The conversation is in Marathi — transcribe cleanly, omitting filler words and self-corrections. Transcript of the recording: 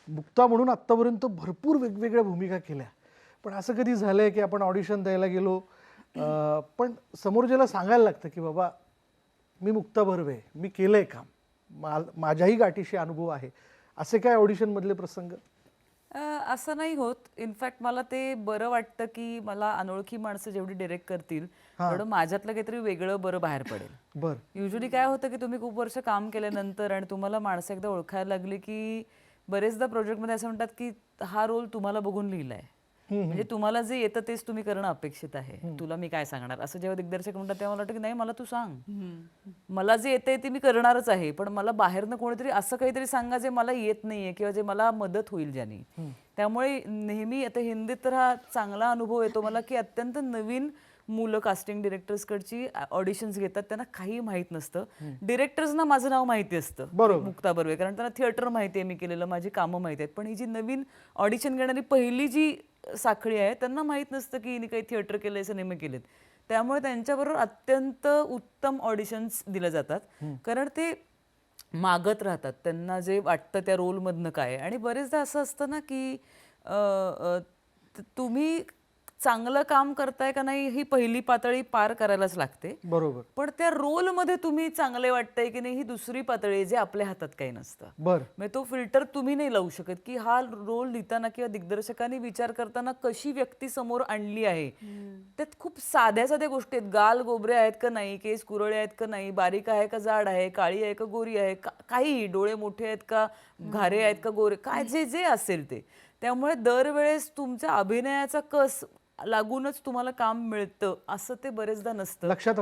मुक्ता म्हणून आत्तापर्यंत भरपूर वेगवेगळ्या भूमिका केल्या. पण असं कधी झालंय की आपण ऑडिशन द्यायला गेलो, पण समोरच्याला सांगायला लागतं की बाबा मी मुक्ता बर्वे, मी केलंय काम, माझ्याही गाठीशी अनुभव आहे, असे काय ऑडिशनमधले प्रसंग? असं नाही होत. इनफॅक्ट मला ते बरं वाटतं की मला अनोळखी माणसं जेवढी डायरेक्ट करतील तेवढं माझ्यातलं काहीतरी वेगळं बरं बाहेर पडेल. बरं. युजली काय होतं की तुम्ही खूप वर्ष काम केल्यानंतर आणि तुम्हाला माणसं एकदा ओळखायला लागली की बरेचदा प्रोजेक्टमध्ये असं म्हणतात की हा रोल तुम्हाला बघून लिहिलाय, म्हणजे तुम्हाला जे येतं तेच तुम्ही करणं अपेक्षित आहे, तुला मी काय सांगणार, असं जेव्हा दिग्दर्शक म्हणतात तेव्हा मला वाटतं की नाही, मला तू सांग, मला जे येतंय ते मी करणारच आहे, पण मला बाहेरनं कोणीतरी असं काहीतरी सांगा जे मला येत नाहीये किंवा जे मला मदत होईल ज्यानी. त्यामुळे नेहमी आता हिंदीत तर हा चांगला अनुभव येतो मला की अत्यंत नवीन मुलं कास्टिंग डिरेक्टर्सकडची ऑडिशन्स घेतात, त्यांना काही माहीत नसतं. डिरेक्टर्सना माझं नाव माहिती असतं, मुक्ता बर्वे, कारण त्यांना थिएटर माहिती आहे मी केलेलं, माझी कामं माहिती आहेत. पण ही जी नवीन ऑडिशन घेणारी पहिली जी साखळी आहे त्यांना माहीत नसतं की हिने काही थिएटर केलंय, सिनेमे केलेत. त्यामुळे त्यांच्याबरोबर अत्यंत उत्तम ऑडिशन्स दिले जातात, कारण ते मागत राहतात, त्यांना जे वाटतं त्या रोलमधनं काय. आणि बरेचदा असं असतं ना की तुम्ही चांगलं काम करताय का नाही ही पहिली पातळी पार करायलाच लागते, बरोबर. पण त्या रोलमध्ये तुम्ही चांगले वाटतंय की नाही ही दुसरी पातळी आहे, जे आपल्या हातात काही नसतं. बरं. म्हणजे तो फिल्टर तुम्ही नाही लावू शकत की हा रोल लिहिताना किंवा दिग्दर्शकांनी विचार करताना कशी व्यक्ती समोर आणली आहे. त्यात खूप साध्या साध्या गोष्टी आहेत, गाल गोबरे आहेत का नाही, केस कुरळे आहेत का नाही, बारीक आहे का जाड आहे, काळी आहे का गोरी आहे, काही डोळे मोठे आहेत का, घारे आहेत का गोरे, काय जे जे असेल ते. त्यामुळे दरवेळेस तुमच्या अभिनयाचा कस लागूनच तुम्हाला काम मिळतं असं ते बरेचदा नसतं. लक्षात